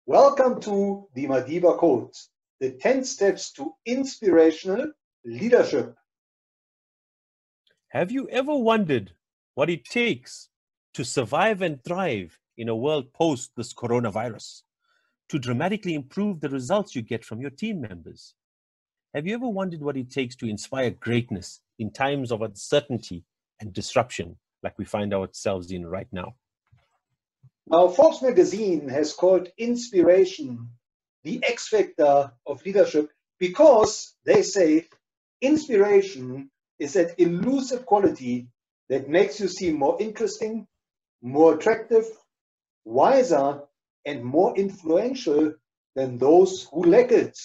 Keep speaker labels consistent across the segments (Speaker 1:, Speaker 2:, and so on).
Speaker 1: Welcome to the Madiba Code, the 10 steps to inspirational leadership.
Speaker 2: Have you ever wondered what it takes to survive and thrive in a world post this coronavirus? To dramatically improve the results you get from your team members? Have you ever wondered what it takes to inspire greatness in times of uncertainty and disruption like we find ourselves in right now?
Speaker 1: Now, Forbes magazine has called inspiration the X factor of leadership because they say inspiration is that elusive quality that makes you seem more interesting, more attractive, wiser, and more influential than those who lack it.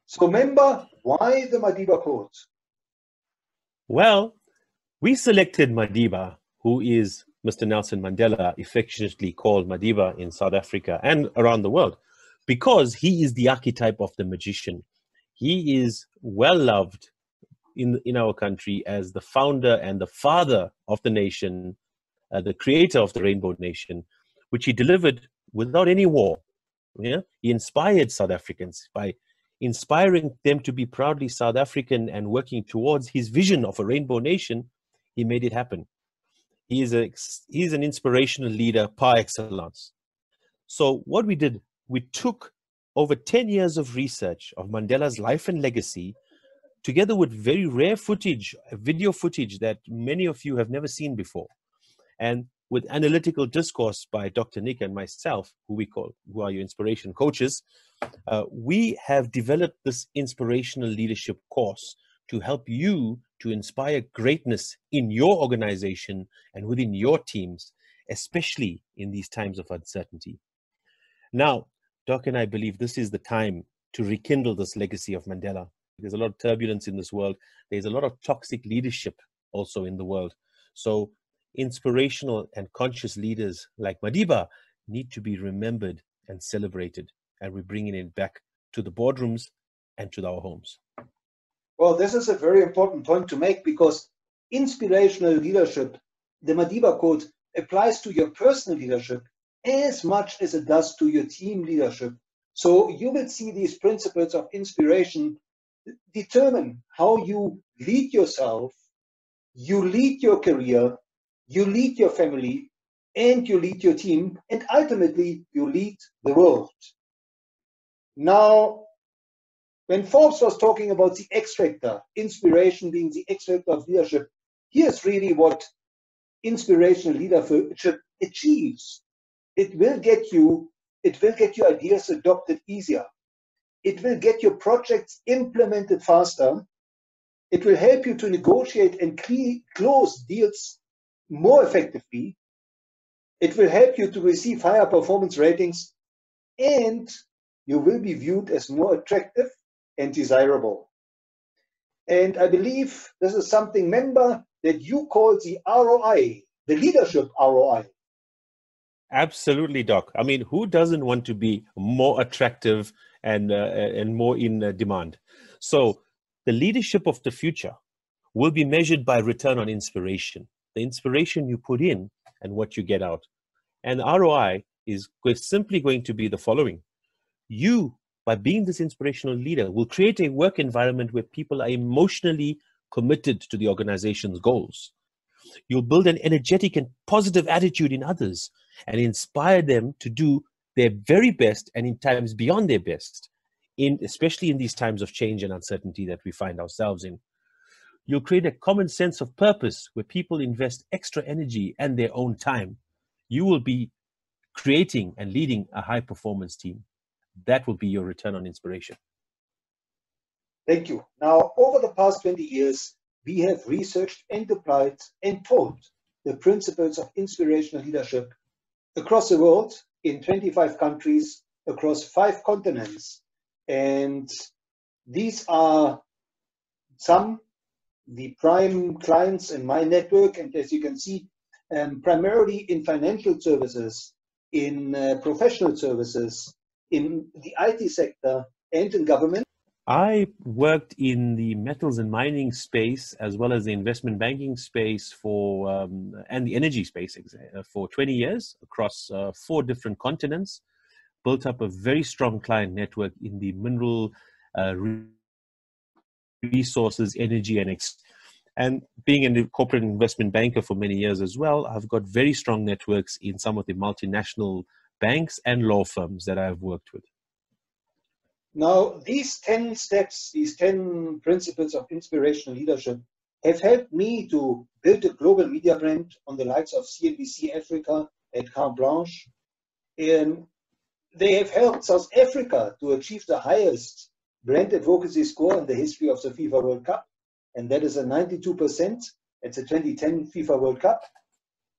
Speaker 1: So remember, why the Madiba Code?
Speaker 2: Well, we selected Madiba, who is Mr. Nelson Mandela, affectionately called Madiba in South Africa and around the world, because he is the archetype of the magician. He is well loved in our country as the founder and the father of the nation, the creator of the Rainbow Nation, which he delivered without any war. Yeah? He inspired South Africans by inspiring them to be proudly South African and working towards his vision of a Rainbow Nation. He made it happen. He's an inspirational leader par excellence. So what we did, we took over 10 years of research of Mandela's life and legacy, together with very rare footage, video footage that many of you have never seen before, and with analytical discourse by Dr. Nick and myself, who are your inspiration coaches. We have developed this inspirational leadership course to help you to inspire greatness in your organization and within your teams, especially in these times of uncertainty. Now, Doc and I believe this is the time to rekindle this legacy of Mandela. There's a lot of turbulence in this world. There's a lot of toxic leadership also in the world. So inspirational and conscious leaders like Madiba need to be remembered and celebrated, and we're bringing it back to the boardrooms and to our homes.
Speaker 1: Well, this is a very important point to make because inspirational leadership, the Madiba Code, applies to your personal leadership as much as it does to your team leadership. So you will see these principles of inspiration determine how you lead yourself, you lead your career, you lead your family, and you lead your team, and ultimately you lead the world. Now, when Forbes was talking about the X factor, inspiration being the X factor of leadership, here's really what inspirational leadership achieves. It will get you ideas adopted easier. It will get your projects implemented faster. It will help you to negotiate and close deals more effectively. It will help you to receive higher performance ratings, and you will be viewed as more attractive and desirable. And I believe this is something, remember, that you call the ROI, the leadership ROI.
Speaker 2: Absolutely, Doc. I mean, who doesn't want to be more attractive and more in demand? So the leadership of the future will be measured by return on inspiration, the inspiration you put in and what you get out. And ROI is simply going to be the following. You, by being this inspirational leader, will create a work environment where people are emotionally committed to the organization's goals. You'll build an energetic and positive attitude in others and inspire them to do their very best and in times beyond their best, especially in these times of change and uncertainty that we find ourselves in. You'll create a common sense of purpose where people invest extra energy and their own time. You will be creating and leading a high performance team. That will be your return on inspiration.
Speaker 1: Thank you. Now, over the past 20 years, we have researched and applied and taught the principles of inspirational leadership across the world in 25 countries, across 5 continents. And these are the prime clients in my network. And as you can see, primarily in financial services, in professional services, in the IT sector, and in government.
Speaker 2: I worked in the metals and mining space as well as the investment banking space and the energy space for 20 years across 4 different continents, built up a very strong client network in the mineral resources, energy, and being a corporate investment banker for many years as well, I've got very strong networks in some of the multinational banks and law firms that I've worked with.
Speaker 1: Now, these 10 steps, these 10 principles of inspirational leadership have helped me to build a global media brand on the likes of CNBC Africa and Carte Blanche. They have helped South Africa to achieve the highest brand advocacy score in the history of the FIFA World Cup, and that is a 92%. It's a 2010 FIFA World Cup.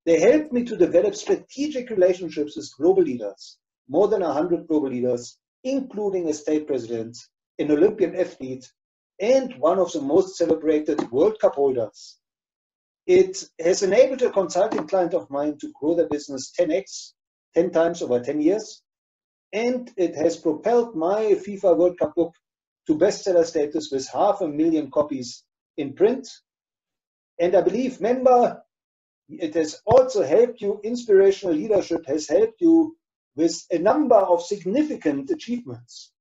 Speaker 1: They helped me to develop strategic relationships with global leaders, more than 100 global leaders, including a state president, an Olympian athlete, and one of the most celebrated World Cup holders. It has enabled a consulting client of mine to grow their business 10x, 10 times over 10 years, and it has propelled my FIFA World Cup book to bestseller status with 500,000 copies in print. And I believe, member, it has also helped you, inspirational leadership has helped you with a number of significant achievements.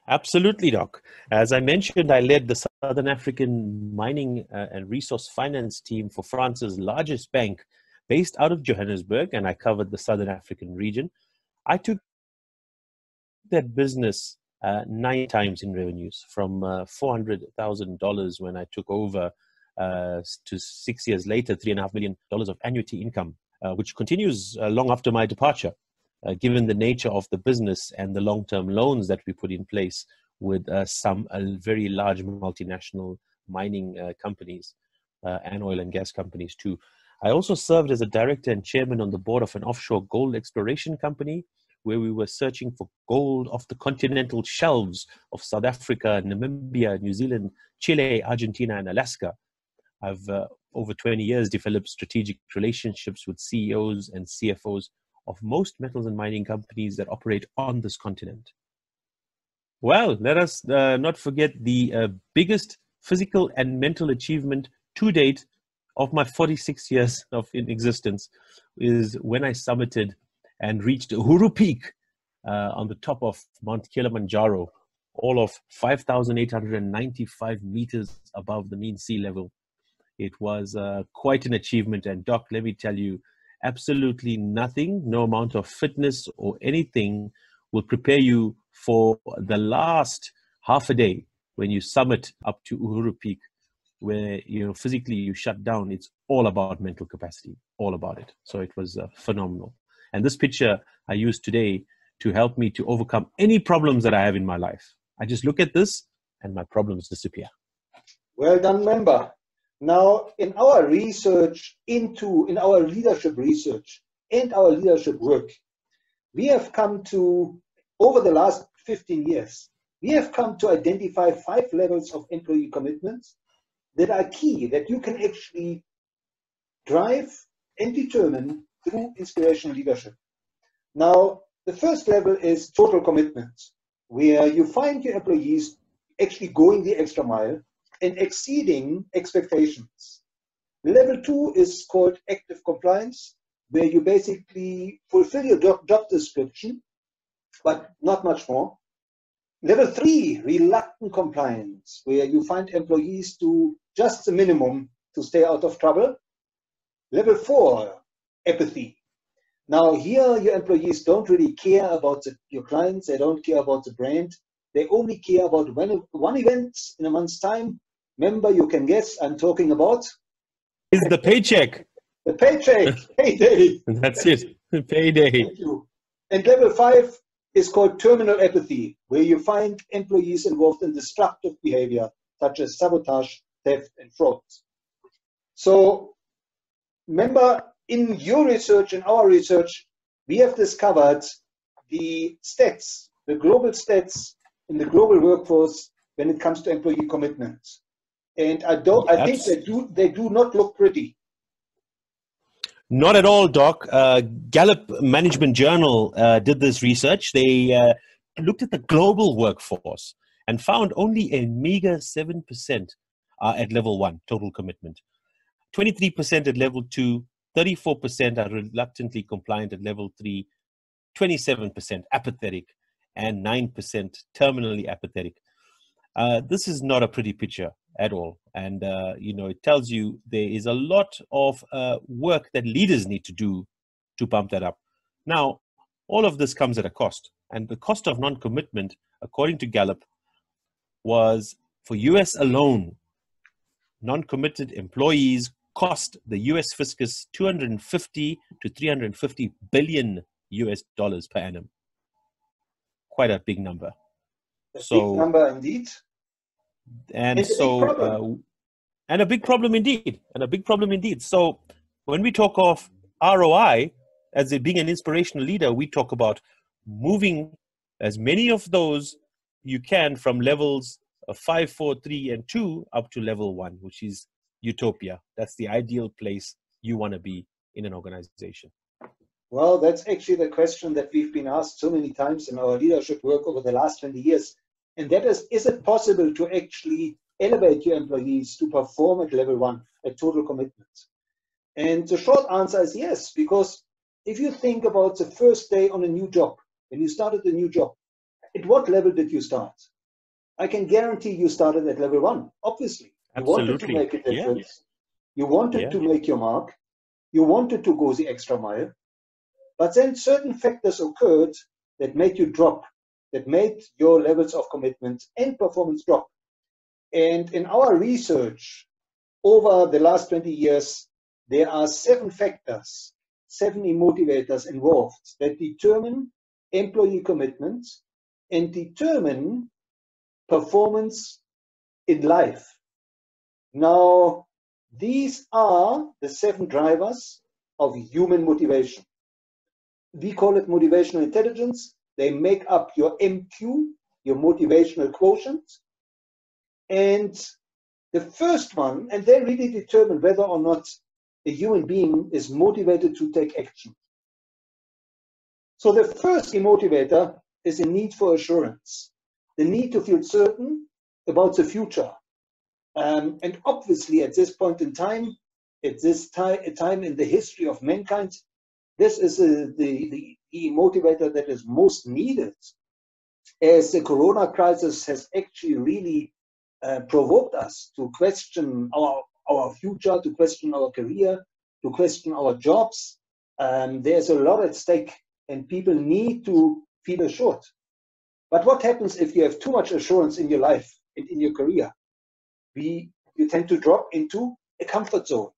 Speaker 2: Absolutely, Doc. As I mentioned, I led the Southern African mining and resource finance team for France's largest bank based out of Johannesburg, and I covered the Southern African region. I took that business 9 times in revenues, from $400,000 when I took over to 6 years later, $3.5 million of annuity income, which continues long after my departure, given the nature of the business and the long-term loans that we put in place with some very large multinational mining companies and oil and gas companies too. I also served as a director and chairman on the board of an offshore gold exploration company, where we were searching for gold off the continental shelves of South Africa, Namibia, New Zealand, Chile, Argentina, and Alaska. I've, over 20 years, developed strategic relationships with CEOs and CFOs of most metals and mining companies that operate on this continent. Well, let us not forget the biggest physical and mental achievement to date of my 46 years in existence is when I summited and reached Uhuru Peak on the top of Mount Kilimanjaro, all of 5,895 meters above the mean sea level. It was quite an achievement, and Doc, let me tell you, absolutely nothing, no amount of fitness or anything will prepare you for the last half a day when you summit up to Uhuru Peak, where physically you shut down. It's all about mental capacity, all about it. So it was phenomenal. And this picture I use today to help me to overcome any problems that I have in my life. I just look at this and my problems disappear.
Speaker 1: Well done, member. Now, in our research in our leadership research and our leadership work, we have come to, over the last 15 years, we have come to identify 5 levels of employee commitments that are key, that you can actually drive and determine through inspirational leadership. Now, the first level is total commitment, where you find your employees actually going the extra mile and exceeding expectations. Level 2 is called active compliance, where you basically fulfill your job description, but not much more. Level 3, reluctant compliance, where you find employees do just the minimum to stay out of trouble. Level 4, apathy. Now here, your employees don't really care about your clients, they don't care about the brand, they only care about one event in a month's time. Remember, you can guess I'm talking about?
Speaker 2: Is the paycheck.
Speaker 1: The paycheck, payday.
Speaker 2: That's it, payday.
Speaker 1: Thank you. And level 5 is called terminal apathy, where you find employees involved in destructive behavior, such as sabotage, theft, and fraud. So, remember, in your research, in our research, we have discovered the stats, the global stats in the global workforce when it comes to employee commitment. And I think they do not look pretty.
Speaker 2: Not at all, Doc. Gallup Management Journal did this research. They looked at the global workforce and found only a meager 7% are at level 1, total commitment. 23% at level 2, 34% are reluctantly compliant at level 3, 27% apathetic, and 9% terminally apathetic. This is not a pretty picture at all. And, it tells you there is a lot of work that leaders need to do to pump that up. Now, all of this comes at a cost. And the cost of non-commitment, according to Gallup, was for US alone, non-committed employees cost the US fiscus 250 to 350 billion US dollars per annum. Quite a big number.
Speaker 1: Big number indeed.
Speaker 2: And so, and a big problem indeed. So when we talk of ROI as it being an inspirational leader, we talk about moving as many of those you can from levels of 5, 4, 3, and 2 up to level 1, which is utopia. That's the ideal place you want to be in an organization.
Speaker 1: Well, that's actually the question that we've been asked so many times in our leadership work over the last 20 years. And that is it possible to actually elevate your employees to perform at level 1, at total commitment? And the short answer is yes, because if you think about the first day on a new job, when you started a new job, at what level did you start? I can guarantee you started at level 1, obviously. You wanted to make a difference. You wanted to make your mark. You wanted to go the extra mile. But then certain factors occurred that made you drop, that made your levels of commitment and performance drop. And in our research over the last 20 years, there are 7 factors, 7 motivators involved that determine employee commitment and determine performance in life. Now, these are the 7 drivers of human motivation. We call it motivational intelligence. They make up your MQ, your motivational quotient. And the first one, and they really determine whether or not a human being is motivated to take action. So the first motivator is a need for assurance, the need to feel certain about the future. And obviously at this point in time, at this time in the history of mankind, this is the motivator that is most needed, as the corona crisis has actually really provoked us to question our future, to question our career, to question our jobs. There's a lot at stake and people need to feel assured. But what happens if you have too much assurance in your life and in your career? You tend to drop into a comfort zone.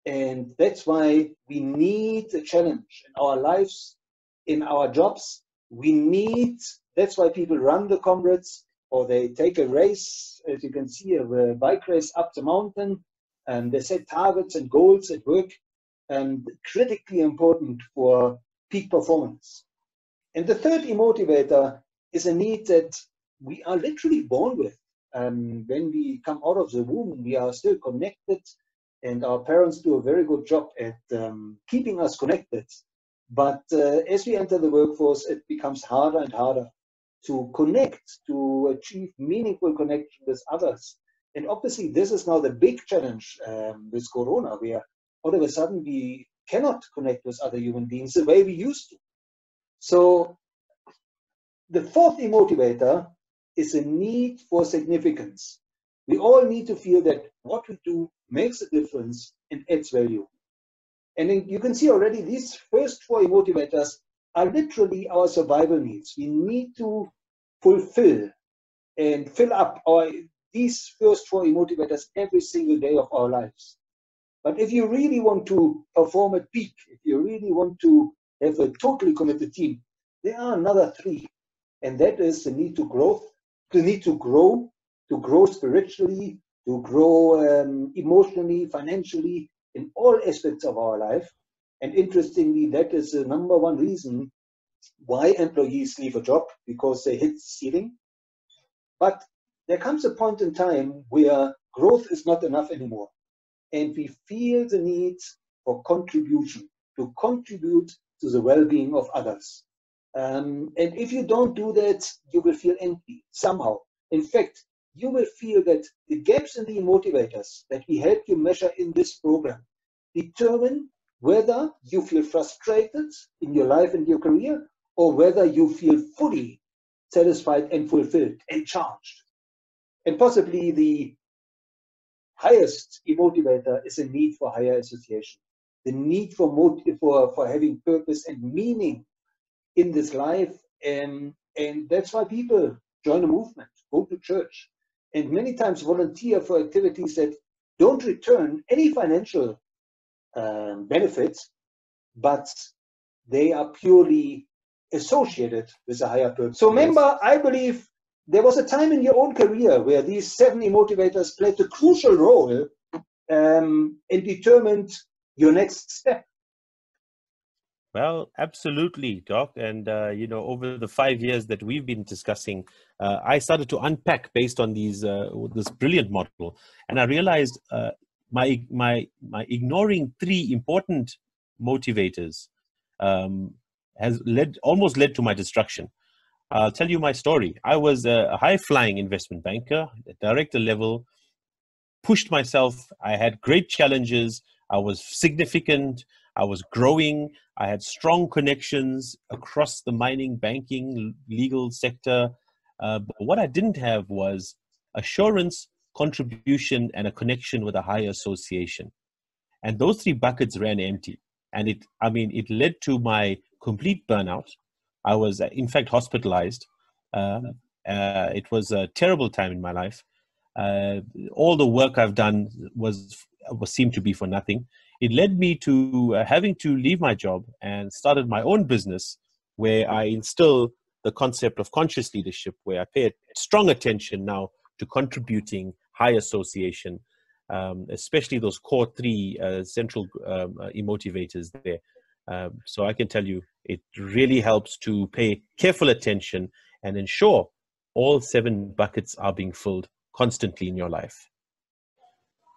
Speaker 1: And that's why we need a challenge in our lives, in our jobs. That's why people run the comrades, or they take a race, as you can see, a bike race up the mountain, and they set targets and goals at work, and critically important for peak performance. And the third motivator is a need that we are literally born with. When we come out of the womb, we are still connected, and our parents do a very good job at keeping us connected. But as we enter the workforce, it becomes harder and harder to connect, to achieve meaningful connection with others. And obviously, this is now the big challenge with Corona, where all of a sudden we cannot connect with other human beings the way we used to. So the fourth motivator is a need for significance. We all need to feel that what we do makes a difference and adds value. And then you can see already these first 4 motivators are literally our survival needs. We need to fulfill and fill up these first 4 motivators every single day of our lives. But if you really want to perform at peak, if you really want to have a totally committed team, there are another 3. And that is the need to grow, to grow spiritually, to grow emotionally, financially, in all aspects of our life. And interestingly, that is the number 1 reason why employees leave a job, because they hit the ceiling. But there comes a point in time where growth is not enough anymore. And we feel the need for contribution, to contribute to the well-being of others. And if you don't do that, you will feel empty somehow. In fact, you will feel that the gaps in the motivators that we help you measure in this program determine whether you feel frustrated in your life and your career, or whether you feel fully satisfied and fulfilled and charged. And possibly the highest motivator is a need for higher association, the need for having purpose and meaning in this life. And that's why people join a movement, go to church, and many times volunteer for activities that don't return any financial benefits, but they are purely associated with a higher purpose. So remember, I believe there was a time in your own career where these 7 motivators played a crucial role and determined your next step.
Speaker 2: Well, absolutely, Doc. And, over the 5 years that we've been discussing, I started to unpack based on this brilliant model. And I realized my ignoring 3 important motivators has almost led to my destruction. I'll tell you my story. I was a high-flying investment banker at director level, pushed myself. I had great challenges. I was significant. I was growing. I had strong connections across the mining, banking, legal sector. But what I didn't have was assurance, contribution, and a connection with a higher association. And those 3 buckets ran empty. And it led to my complete burnout. I was, in fact, hospitalized. It was a terrible time in my life. All the work I've done seemed to be for nothing. It led me to having to leave my job and started my own business, where I instill the concept of conscious leadership, where I pay strong attention now to contributing, high association, especially those core 3 central motivators there. So I can tell you, it really helps to pay careful attention and ensure all 7 buckets are being filled constantly in your life.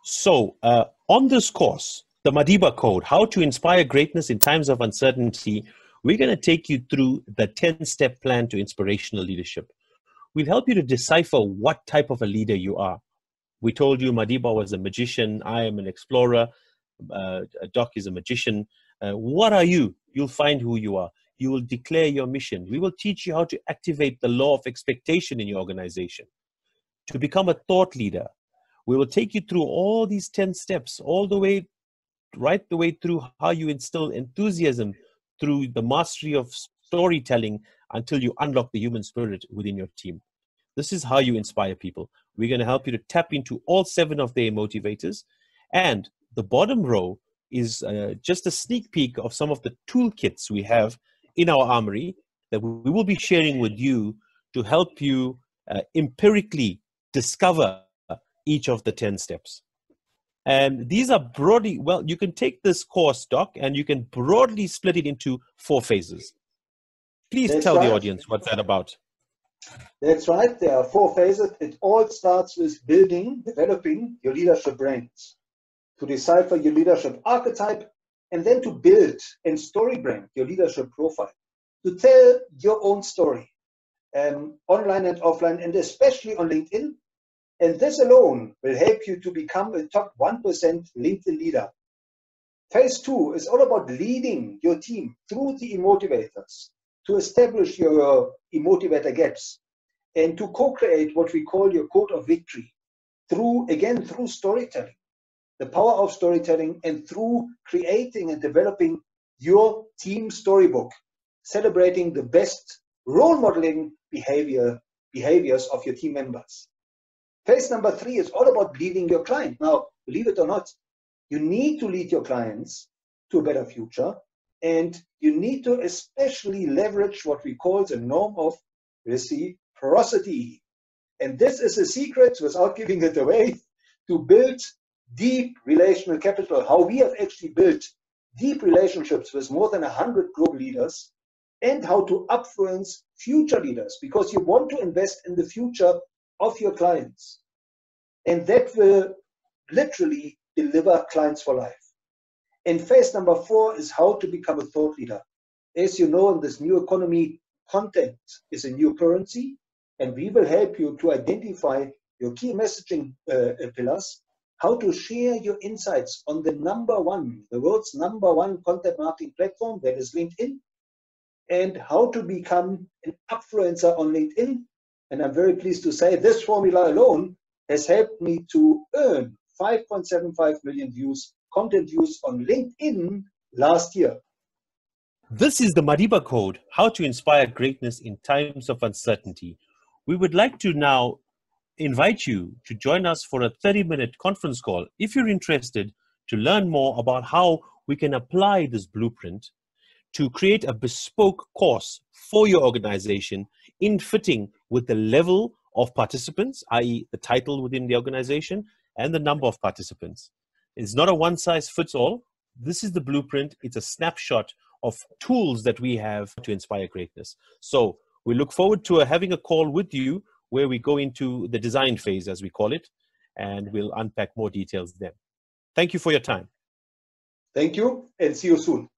Speaker 2: So on this course, the Madiba Code, How to Inspire Greatness in Times of Uncertainty, we're going to take you through the 10-step plan to inspirational leadership. We'll help you to decipher what type of a leader you are. We told you Madiba was a magician. I am an explorer. Doc is a magician. What are you? You'll find who you are. You will declare your mission. We will teach you how to activate the law of expectation in your organization. To become a thought leader, we will take you through all these 10 steps, right the way through how you instill enthusiasm through the mastery of storytelling until you unlock the human spirit within your team. This is how you inspire people. We're going to help you to tap into all 7 of their motivators. And the bottom row is just a sneak peek of some of the toolkits we have in our armory that we will be sharing with you to help you empirically discover each of the 10 steps. And these are broadly, you can take this course, Doc, and you can broadly split it into 4 phases. Please tell the audience what's that about.
Speaker 1: That's right. There are 4 phases. It all starts with developing your leadership brains, to decipher your leadership archetype, and then to build and story brand your leadership profile, to tell your own story, online and offline, and especially on LinkedIn. And this alone will help you to become a top 1% LinkedIn leader. Phase 2 is all about leading your team through the motivators to establish your motivator gaps and to co-create what we call your code of victory through storytelling, the power of storytelling, and through creating and developing your team storybook, celebrating the best role modeling behaviors of your team members. Phase number 3 is all about leading your client. Now, believe it or not, you need to lead your clients to a better future, and you need to especially leverage what we call the norm of reciprocity. And this is a secret, without giving it away, to build deep relational capital. How we have actually built deep relationships with more than 100 global leaders, and how to influence future leaders, because you want to invest in the future of your clients. And that will literally deliver clients for life. And phase number 4 is how to become a thought leader. As you know, in this new economy, content is a new currency, and we will help you to identify your key messaging pillars, how to share your insights on the world's number one content marketing platform, that is LinkedIn, and how to become an influencer on LinkedIn. And I'm very pleased to say this formula alone has helped me to earn 5.75 million views, content views on LinkedIn last year.
Speaker 2: This is the Madiba Code, how to inspire greatness in times of uncertainty. We would like to now invite you to join us for a 30-minute conference call if you're interested to learn more about how we can apply this blueprint to create a bespoke course for your organization in fitting with the level of participants, i.e. the title within the organization and the number of participants. It's not a one-size-fits-all. This is the blueprint. It's a snapshot of tools that we have to inspire greatness. So we look forward to having a call with you where we go into the design phase, as we call it, and we'll unpack more details then. Thank you for your time.
Speaker 1: Thank you, and see you soon.